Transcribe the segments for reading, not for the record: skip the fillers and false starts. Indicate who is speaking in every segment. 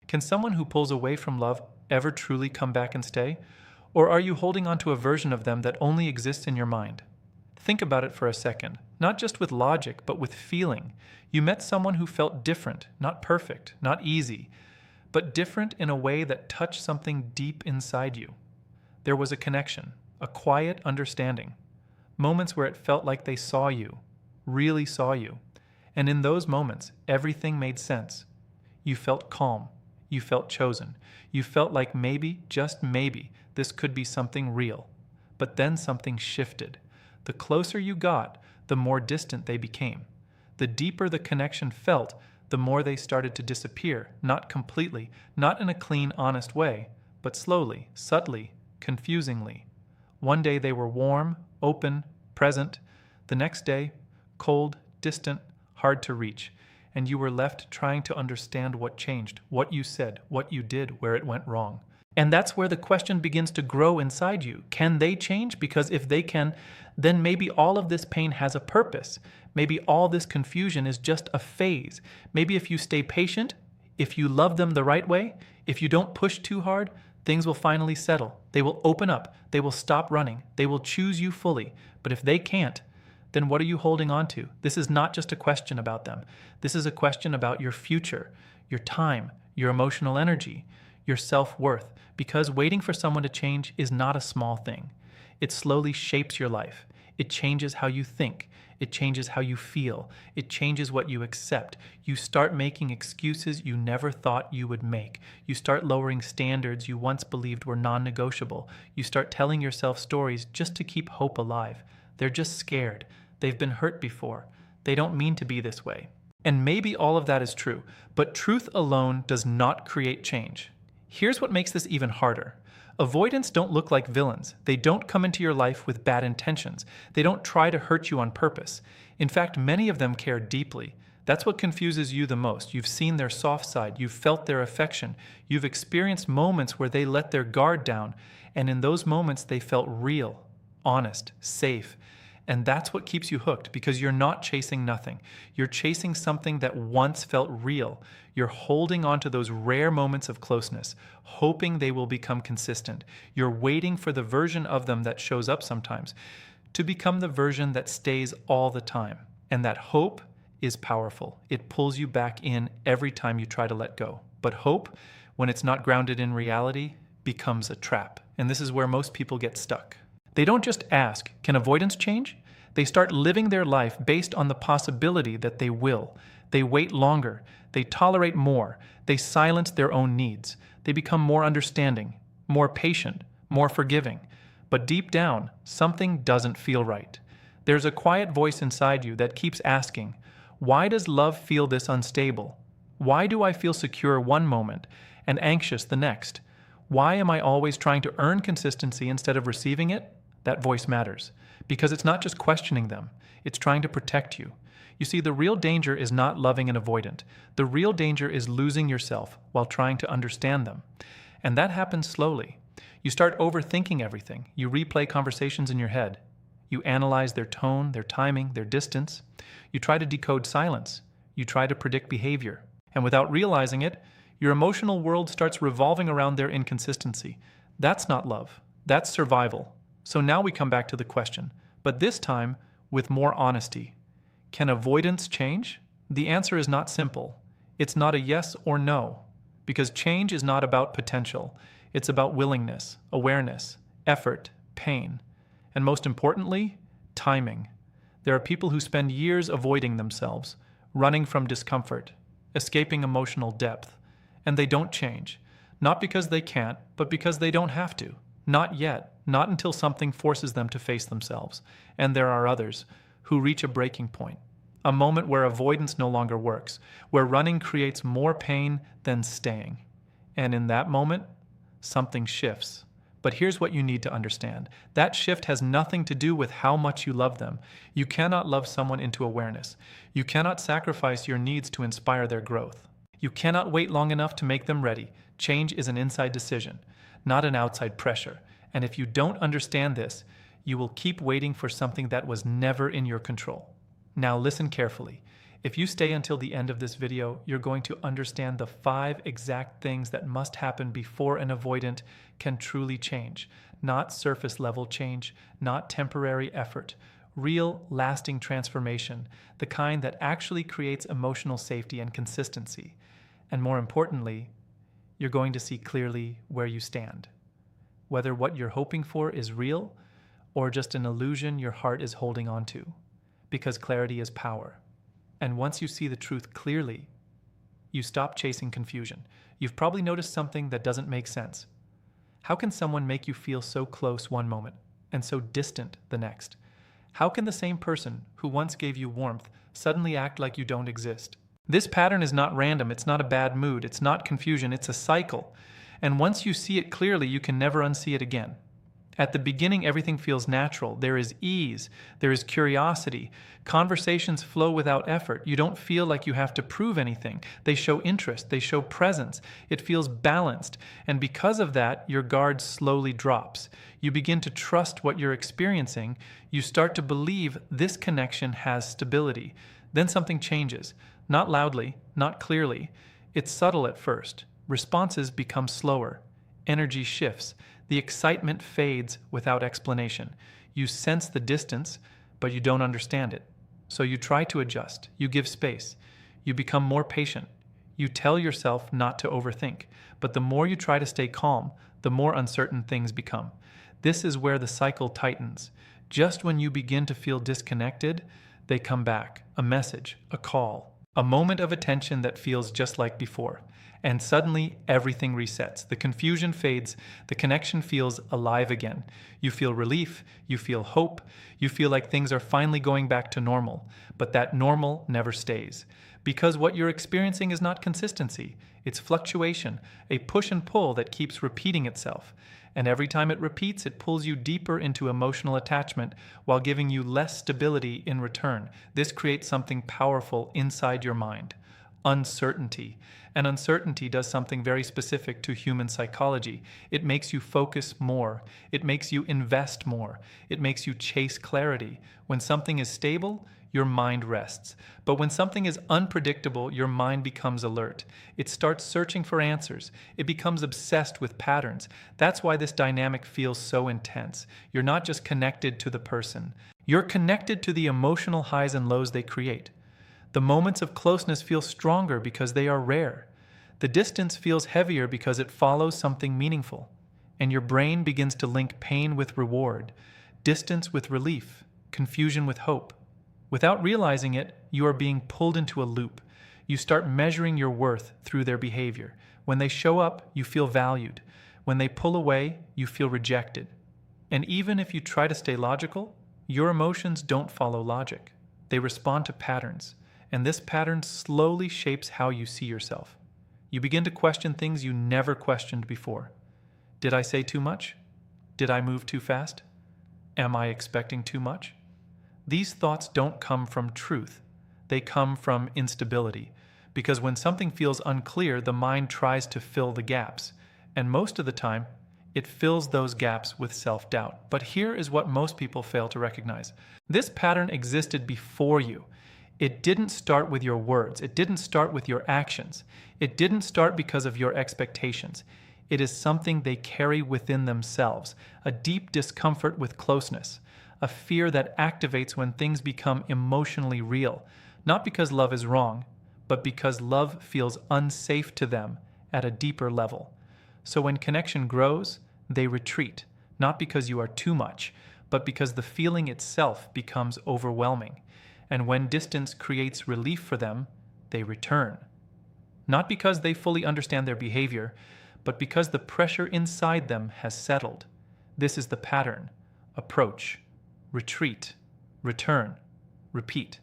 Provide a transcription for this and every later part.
Speaker 1: Can someone who pulls away from love ever truly come back and stay? Or are you holding on to a version of them that only exists in your mind? Think about it for a second, not just with logic, but with feeling. You met someone who felt different, not perfect, not easy, but different in a way that touched something deep inside you. There was a connection, a quiet understanding, moments where it felt like they saw you, really saw you. And in those moments, everything made sense. You felt calm. You felt chosen. You felt like maybe, just maybe, this could be something real. But then something shifted. The closer you got, the more distant they became. The deeper the connection felt, the more they started to disappear, not completely, not in a clean, honest way, but slowly, subtly, confusingly. One day they were warm, open, present. The next day, cold, distant, hard to reach. And you were left trying to understand what changed, what you said, what you did, where it went wrong. And that's where the question begins to grow inside you. Can they change? Because if they can, then maybe all of this pain has a purpose. Maybe all this confusion is just a phase. Maybe if you stay patient, if you love them the right way, if you don't push too hard, things will finally settle. They will open up. They will stop running. They will choose you fully. But if they can't, then what are you holding on to? This is not just a question about them. This is a question about your future, your time, your emotional energy, your self-worth, because waiting for someone to change is not a small thing. It slowly shapes your life. It changes how you think. It changes how you feel. It changes what you accept. You start making excuses you never thought you would make. You start lowering standards you once believed were non-negotiable. You start telling yourself stories just to keep hope alive. They're just scared. They've been hurt before. They don't mean to be this way. And maybe all of that is true, but truth alone does not create change. Here's what makes this even harder. Avoidants don't look like villains. They don't come into your life with bad intentions. They don't try to hurt you on purpose. In fact, many of them care deeply. That's what confuses you the most. You've seen their soft side. You've felt their affection. You've experienced moments where they let their guard down, and in those moments they felt real, honest, safe. And that's what keeps you hooked, because you're not chasing nothing. You're chasing something that once felt real. You're holding on to those rare moments of closeness, hoping they will become consistent. You're waiting for the version of them that shows up sometimes to become the version that stays all the time. And that hope is powerful. It pulls you back in every time you try to let go. But hope, when it's not grounded in reality, becomes a trap. And this is where most people get stuck. They don't just ask, can avoidance change? They start living their life based on the possibility that they will. They wait longer. They tolerate more. They silence their own needs. They become more understanding, more patient, more forgiving. But deep down, something doesn't feel right. There's a quiet voice inside you that keeps asking, why does love feel this unstable? Why do I feel secure one moment and anxious the next? Why am I always trying to earn consistency instead of receiving it? That voice matters, because it's not just questioning them, it's trying to protect you. You see, the real danger is not loving an avoidant. The real danger is losing yourself while trying to understand them. And that happens slowly. You start overthinking everything. You replay conversations in your head. You analyze their tone, their timing, their distance. You try to decode silence. You try to predict behavior. And without realizing it, your emotional world starts revolving around their inconsistency. That's not love. That's survival. So now we come back to the question, but this time with more honesty. Can avoidance change? The answer is not simple. It's not a yes or no, because change is not about potential. It's about willingness, awareness, effort, pain, and most importantly, timing. There are people who spend years avoiding themselves, running from discomfort, escaping emotional depth, and they don't change. Not because they can't, but because they don't have to. Not yet. Not until something forces them to face themselves. And there are others who reach a breaking point, a moment where avoidance no longer works, where running creates more pain than staying. And in that moment, something shifts. But here's what you need to understand. That shift has nothing to do with how much you love them. You cannot love someone into awareness. You cannot sacrifice your needs to inspire their growth. You cannot wait long enough to make them ready. Change is an inside decision, not an outside pressure. And if you don't understand this, you will keep waiting for something that was never in your control. Now listen carefully. If you stay until the end of this video, you're going to understand the 5 exact things that must happen before an avoidant can truly change. Not surface level change, not temporary effort. Real, lasting transformation, the kind that actually creates emotional safety and consistency. And more importantly, you're going to see clearly where you stand. Whether what you're hoping for is real or just an illusion your heart is holding on to. Because clarity is power. And once you see the truth clearly, you stop chasing confusion. You've probably noticed something that doesn't make sense. How can someone make you feel so close one moment and so distant the next? How can the same person who once gave you warmth suddenly act like you don't exist? This pattern is not random, it's not a bad mood, it's not confusion, it's a cycle. And once you see it clearly, you can never unsee it again. At the beginning, everything feels natural. There is ease. There is curiosity. Conversations flow without effort. You don't feel like you have to prove anything. They show interest. They show presence. It feels balanced. And because of that, your guard slowly drops. You begin to trust what you're experiencing. You start to believe this connection has stability. Then something changes. Not loudly, not clearly. It's subtle at first. Responses become slower. Energy shifts. The excitement fades without explanation. You sense the distance, but you don't understand it. So you try to adjust. You give space. You become more patient. You tell yourself not to overthink. But the more you try to stay calm, the more uncertain things become. This is where the cycle tightens. Just when you begin to feel disconnected, they come back. A message, a call, a moment of attention that feels just like before. And suddenly, everything resets. The confusion fades. The connection feels alive again. You feel relief. You feel hope. You feel like things are finally going back to normal. But that normal never stays. Because what you're experiencing is not consistency. It's fluctuation, a push and pull that keeps repeating itself. And every time it repeats, it pulls you deeper into emotional attachment while giving you less stability in return. This creates something powerful inside your mind. Uncertainty. And uncertainty does something very specific to human psychology. It makes you focus more. It makes you invest more. It makes you chase clarity. When something is stable, your mind rests. But when something is unpredictable, your mind becomes alert. It starts searching for answers. It becomes obsessed with patterns. That's why this dynamic feels so intense. You're not just connected to the person. You're connected to the emotional highs and lows they create. The moments of closeness feel stronger because they are rare. The distance feels heavier because it follows something meaningful. And your brain begins to link pain with reward, distance with relief, confusion with hope. Without realizing it, you are being pulled into a loop. You start measuring your worth through their behavior. When they show up, you feel valued. When they pull away, you feel rejected. And even if you try to stay logical, your emotions don't follow logic. They respond to patterns. And this pattern slowly shapes how you see yourself. You begin to question things you never questioned before. Did I say too much? Did I move too fast? Am I expecting too much? These thoughts don't come from truth. They come from instability. Because when something feels unclear, the mind tries to fill the gaps. And most of the time, it fills those gaps with self-doubt. But here is what most people fail to recognize. This pattern existed before you. It didn't start with your words. It didn't start with your actions. It didn't start because of your expectations. It is something they carry within themselves, a deep discomfort with closeness, a fear that activates when things become emotionally real, not because love is wrong, but because love feels unsafe to them at a deeper level. So when connection grows, they retreat, not because you are too much, but because the feeling itself becomes overwhelming. And when distance creates relief for them, they return. Not because they fully understand their behavior, but because the pressure inside them has settled. This is the pattern. Approach, retreat, return, repeat.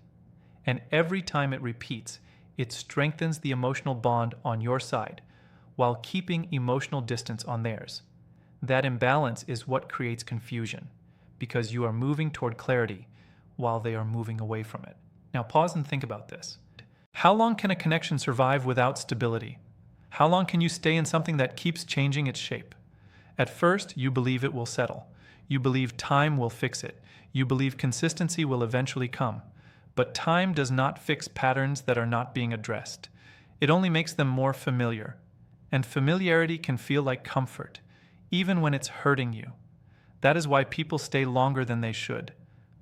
Speaker 1: And every time it repeats, it strengthens the emotional bond on your side, while keeping emotional distance on theirs. That imbalance is what creates confusion, because you are moving toward clarity, while they are moving away from it. Now pause and think about this. How long can a connection survive without stability? How long can you stay in something that keeps changing its shape? At first, you believe it will settle. You believe time will fix it. You believe consistency will eventually come. But time does not fix patterns that are not being addressed. It only makes them more familiar. And familiarity can feel like comfort, even when it's hurting you. That is why people stay longer than they should.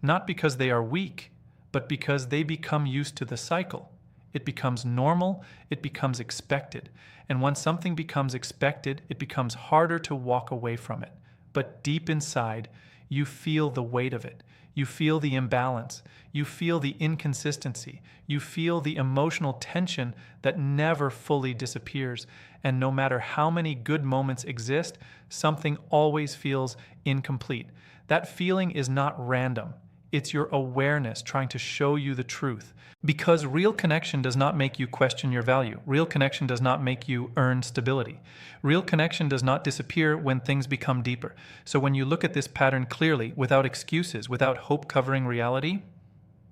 Speaker 1: Not because they are weak, but because they become used to the cycle. It becomes normal, it becomes expected. And once something becomes expected, it becomes harder to walk away from it. But deep inside, you feel the weight of it. You feel the imbalance. You feel the inconsistency. You feel the emotional tension that never fully disappears. And no matter how many good moments exist, something always feels incomplete. That feeling is not random. It's your awareness trying to show you the truth. Because real connection does not make you question your value. Real connection does not make you earn stability. Real connection does not disappear when things become deeper. So when you look at this pattern clearly, without excuses, without hope covering reality,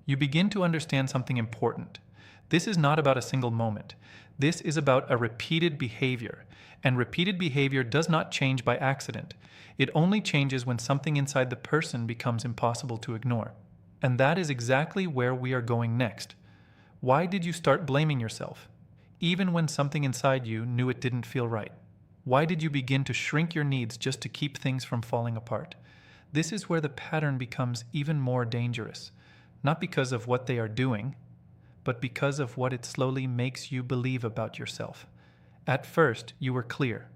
Speaker 1: you begin to understand something important. This is not about a single moment. This is about a repeated behavior. And repeated behavior does not change by accident. It only changes when something inside the person becomes impossible to ignore. And that is exactly where we are going next. Why did you start blaming yourself, even when something inside you knew it didn't feel right? Why did you begin to shrink your needs just to keep things from falling apart? This is where the pattern becomes even more dangerous, not because of what they are doing, but because of what it slowly makes you believe about yourself. At first, you were clear.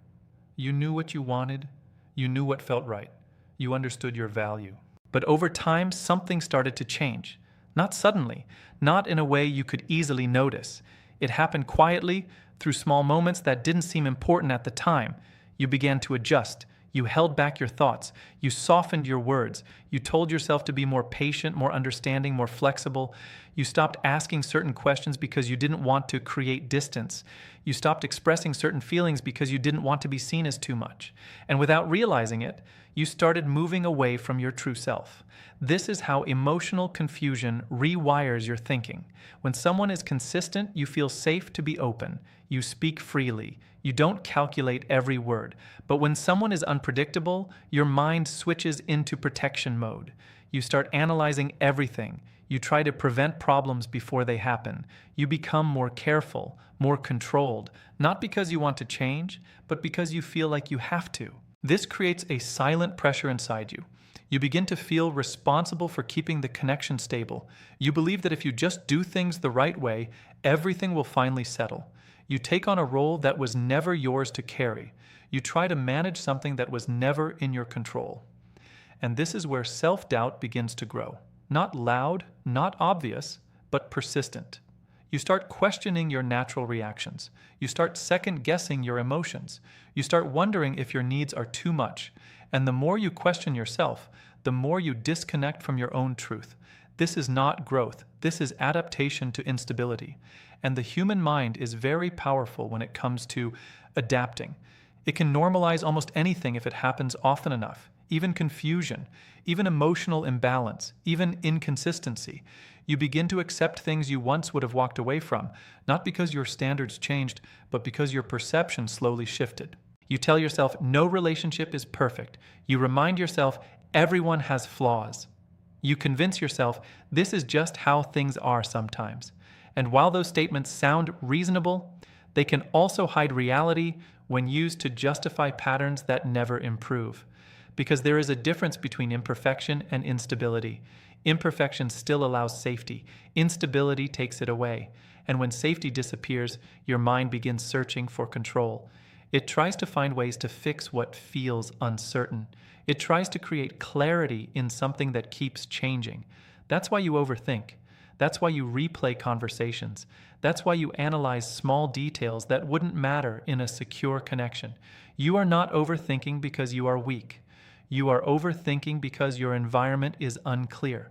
Speaker 1: You knew what you wanted. You knew what felt right. You understood your value. But over time, something started to change. Not suddenly, not in a way you could easily notice. It happened quietly, through small moments that didn't seem important at the time. You began to adjust. You held back your thoughts. You softened your words. You told yourself to be more patient, more understanding, more flexible. You stopped asking certain questions because you didn't want to create distance. You stopped expressing certain feelings because you didn't want to be seen as too much. And without realizing it, you started moving away from your true self. This is how emotional confusion rewires your thinking. When someone is consistent, you feel safe to be open. You speak freely. You don't calculate every word. But when someone is unpredictable, your mind switches into protection mode. You start analyzing everything. You try to prevent problems before they happen. You become more careful, more controlled, not because you want to change, but because you feel like you have to. This creates a silent pressure inside you. You begin to feel responsible for keeping the connection stable. You believe that if you just do things the right way, everything will finally settle. You take on a role that was never yours to carry. You try to manage something that was never in your control. And this is where self-doubt begins to grow. Not loud, not obvious, but persistent. You start questioning your natural reactions. You start second-guessing your emotions. You start wondering if your needs are too much. And the more you question yourself, the more you disconnect from your own truth. This is not growth. This is adaptation to instability. And the human mind is very powerful when it comes to adapting. It can normalize almost anything if it happens often enough, even confusion, even emotional imbalance, even inconsistency. You begin to accept things you once would have walked away from, not because your standards changed, but because your perception slowly shifted. You tell yourself no relationship is perfect. You remind yourself everyone has flaws. You convince yourself this is just how things are sometimes. And while those statements sound reasonable, they can also hide reality when used to justify patterns that never improve. Because there is a difference between imperfection and instability. Imperfection still allows safety. Instability takes it away. And when safety disappears, your mind begins searching for control. It tries to find ways to fix what feels uncertain. It tries to create clarity in something that keeps changing. That's why you overthink. That's why you replay conversations. That's why you analyze small details that wouldn't matter in a secure connection. You are not overthinking because you are weak. You are overthinking because your environment is unclear.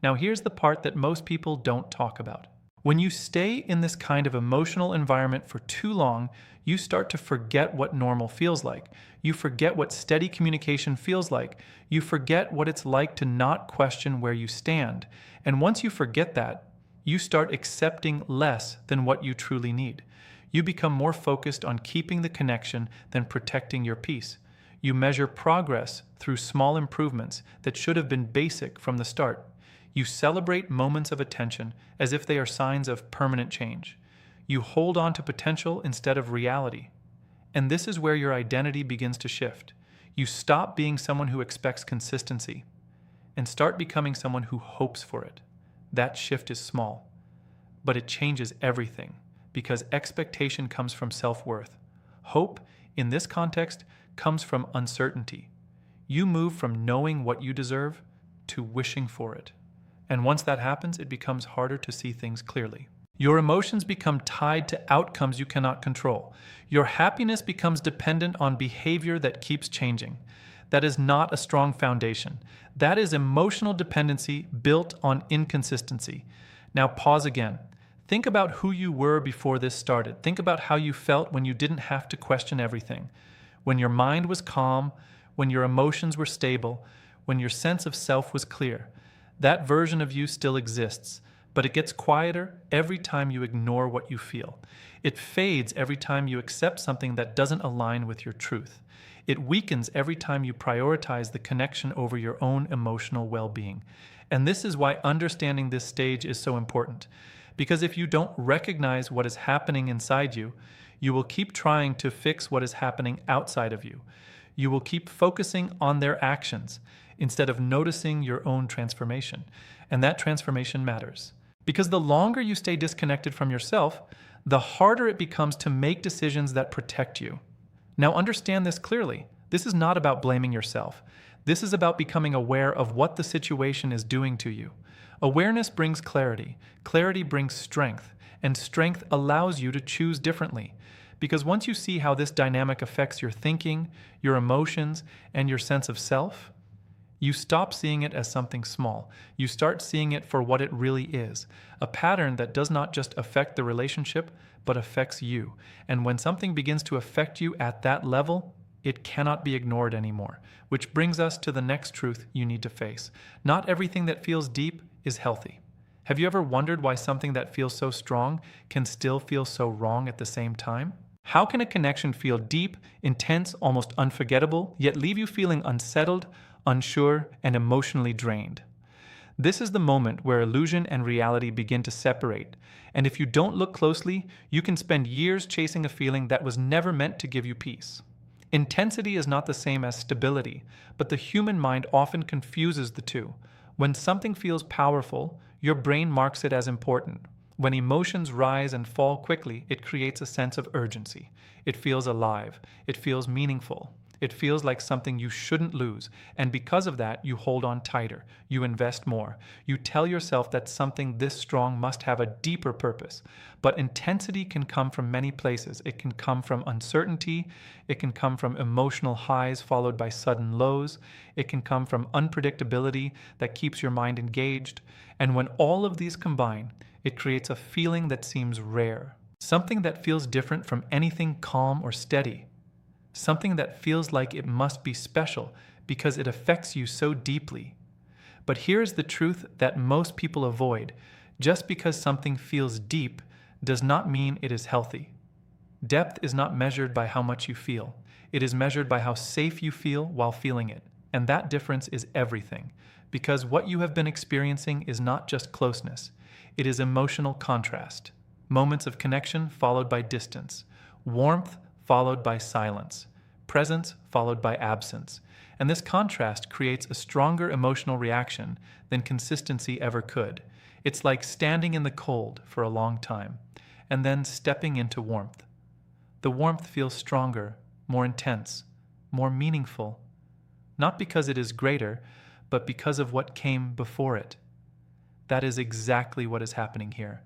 Speaker 1: Now here's the part that most people don't talk about. When you stay in this kind of emotional environment for too long, you start to forget what normal feels like. You forget what steady communication feels like. You forget what it's like to not question where you stand. And once you forget that, you start accepting less than what you truly need. You become more focused on keeping the connection than protecting your peace. You measure progress through small improvements that should have been basic from the start. You celebrate moments of attention as if they are signs of permanent change. You hold on to potential instead of reality. And this is where your identity begins to shift. You stop being someone who expects consistency and start becoming someone who hopes for it. That shift is small, but it changes everything because expectation comes from self-worth. Hope, in this context, comes from uncertainty. You move from knowing what you deserve to wishing for it. And once that happens, it becomes harder to see things clearly. Your emotions become tied to outcomes you cannot control. Your happiness becomes dependent on behavior that keeps changing. That is not a strong foundation. That is emotional dependency built on inconsistency. Now pause again. Think about who you were before this started. Think about how you felt when you didn't have to question everything. When your mind was calm, when your emotions were stable, when your sense of self was clear. That version of you still exists, but it gets quieter every time you ignore what you feel. It fades every time you accept something that doesn't align with your truth. It weakens every time you prioritize the connection over your own emotional well-being. And this is why understanding this stage is so important. Because if you don't recognize what is happening inside you, you will keep trying to fix what is happening outside of you. You will keep focusing on their actions instead of noticing your own transformation. And that transformation matters. Because the longer you stay disconnected from yourself, the harder it becomes to make decisions that protect you. Now understand this clearly. This is not about blaming yourself. This is about becoming aware of what the situation is doing to you. Awareness brings clarity. Clarity brings strength. And strength allows you to choose differently. Because once you see how this dynamic affects your thinking, your emotions, and your sense of self, you stop seeing it as something small. You start seeing it for what it really is, a pattern that does not just affect the relationship, but affects you. And when something begins to affect you at that level, it cannot be ignored anymore. Which brings us to the next truth you need to face. Not everything that feels deep is healthy. Have you ever wondered why something that feels so strong can still feel so wrong at the same time? How can a connection feel deep, intense, almost unforgettable, yet leave you feeling unsettled, unsure, and emotionally drained? This is the moment where illusion and reality begin to separate, and if you don't look closely, you can spend years chasing a feeling that was never meant to give you peace. Intensity is not the same as stability, but the human mind often confuses the two. When something feels powerful, your brain marks it as important. When emotions rise and fall quickly, it creates a sense of urgency. It feels alive. It feels meaningful. It feels like something you shouldn't lose, and because of that, you hold on tighter. You invest more. You tell yourself that something this strong must have a deeper purpose. But intensity can come from many places. It can come from uncertainty. It can come from emotional highs followed by sudden lows. It can come from unpredictability that keeps your mind engaged. And when all of these combine, it creates a feeling that seems rare. Something that feels different from anything calm or steady. Something that feels like it must be special because it affects you so deeply. But here's the truth that most people avoid. Just because something feels deep does not mean it is healthy. Depth is not measured by how much you feel. It is measured by how safe you feel while feeling it. And that difference is everything. Because what you have been experiencing is not just closeness. It is emotional contrast. Moments of connection followed by distance. Warmth followed by silence, presence followed by absence. And this contrast creates a stronger emotional reaction than consistency ever could. It's like standing in the cold for a long time, and then stepping into warmth. The warmth feels stronger, more intense, more meaningful, not because it is greater, but because of what came before it. That is exactly what is happening here.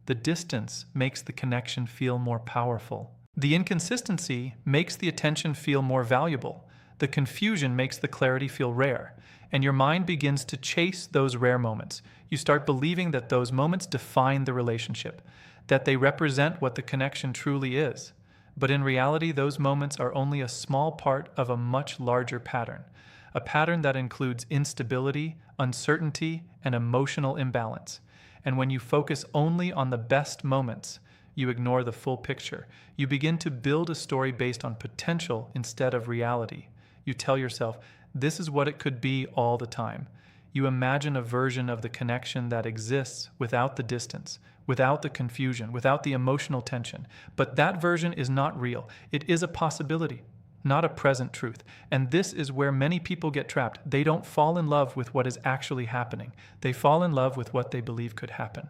Speaker 1: The distance makes the connection feel more powerful. The inconsistency makes the attention feel more valuable. The confusion makes the clarity feel rare. And your mind begins to chase those rare moments. You start believing that those moments define the relationship, that they represent what the connection truly is. But in reality, those moments are only a small part of a much larger pattern. A pattern that includes instability, uncertainty, and emotional imbalance. And when you focus only on the best moments, you ignore the full picture. You begin to build a story based on potential instead of reality. You tell yourself, this is what it could be all the time. You imagine a version of the connection that exists without the distance, without the confusion, without the emotional tension. But that version is not real. It is a possibility, not a present truth. And this is where many people get trapped. They don't fall in love with what is actually happening. They fall in love with what they believe could happen.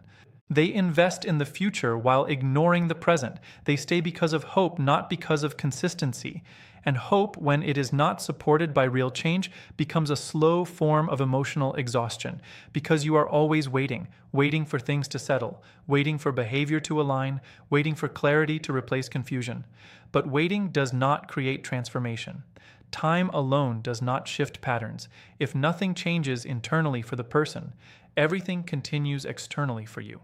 Speaker 1: They invest in the future while ignoring the present. They stay because of hope, not because of consistency. And hope, when it is not supported by real change, becomes a slow form of emotional exhaustion, because you are always waiting, waiting for things to settle, waiting for behavior to align, waiting for clarity to replace confusion. But waiting does not create transformation. Time alone does not shift patterns. If nothing changes internally for the person, everything continues externally for you.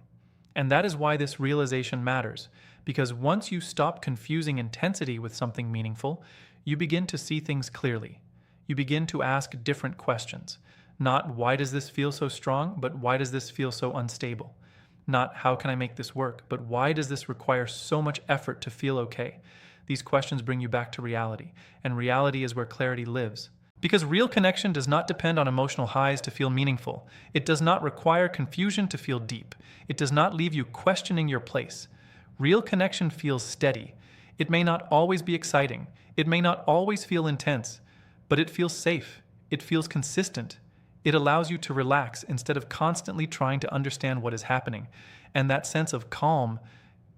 Speaker 1: And that is why this realization matters, because once you stop confusing intensity with something meaningful, you begin to see things clearly. You begin to ask different questions. Not why does this feel so strong, but why does this feel so unstable? Not how can I make this work, but why does this require so much effort to feel okay? These questions bring you back to reality, and reality is where clarity lives. Because real connection does not depend on emotional highs to feel meaningful. It does not require confusion to feel deep. It does not leave you questioning your place. Real connection feels steady. It may not always be exciting. It may not always feel intense, but it feels safe. It feels consistent. It allows you to relax instead of constantly trying to understand what is happening. And that sense of calm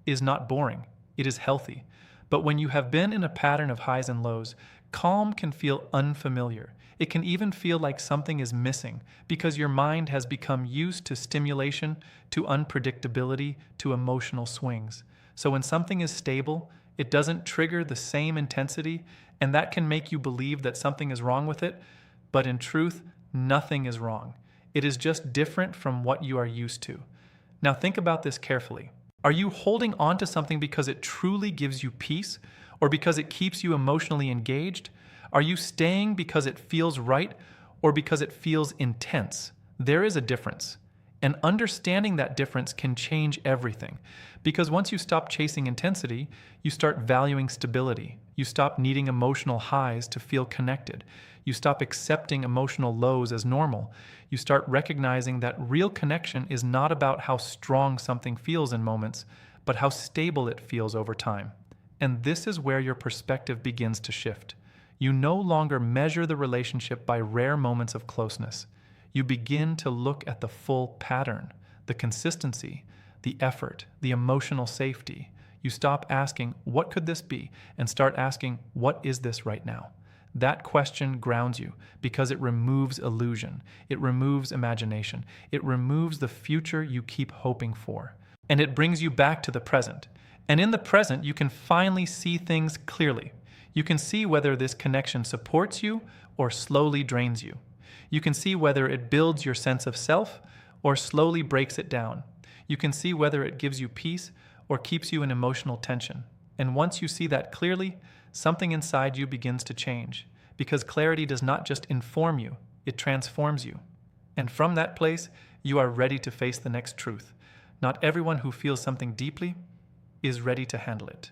Speaker 1: is not boring. It is healthy. But when you have been in a pattern of highs and lows, calm can feel unfamiliar. It can even feel like something is missing because your mind has become used to stimulation, to unpredictability, to emotional swings. So when something is stable, it doesn't trigger the same intensity, and that can make you believe that something is wrong with it. But in truth, nothing is wrong. It is just different from what you are used to. Now think about this carefully. Are you holding on to something because it truly gives you peace, or because it keeps you emotionally engaged? Are you staying because it feels right, or because it feels intense? There is a difference. And understanding that difference can change everything. Because once you stop chasing intensity, you start valuing stability. You stop needing emotional highs to feel connected. You stop accepting emotional lows as normal. You start recognizing that real connection is not about how strong something feels in moments, but how stable it feels over time. And this is where your perspective begins to shift. You no longer measure the relationship by rare moments of closeness. You begin to look at the full pattern, the consistency, the effort, the emotional safety. You stop asking, what could this be? And start asking, what is this right now? That question grounds you because it removes illusion. It removes imagination. It removes the future you keep hoping for. And it brings you back to the present. And in the present, you can finally see things clearly. You can see whether this connection supports you or slowly drains you. You can see whether it builds your sense of self or slowly breaks it down. You can see whether it gives you peace or keeps you in emotional tension. And once you see that clearly, something inside you begins to change, because clarity does not just inform you, it transforms you. And from that place, you are ready to face the next truth. Not everyone who feels something deeply is ready to handle it.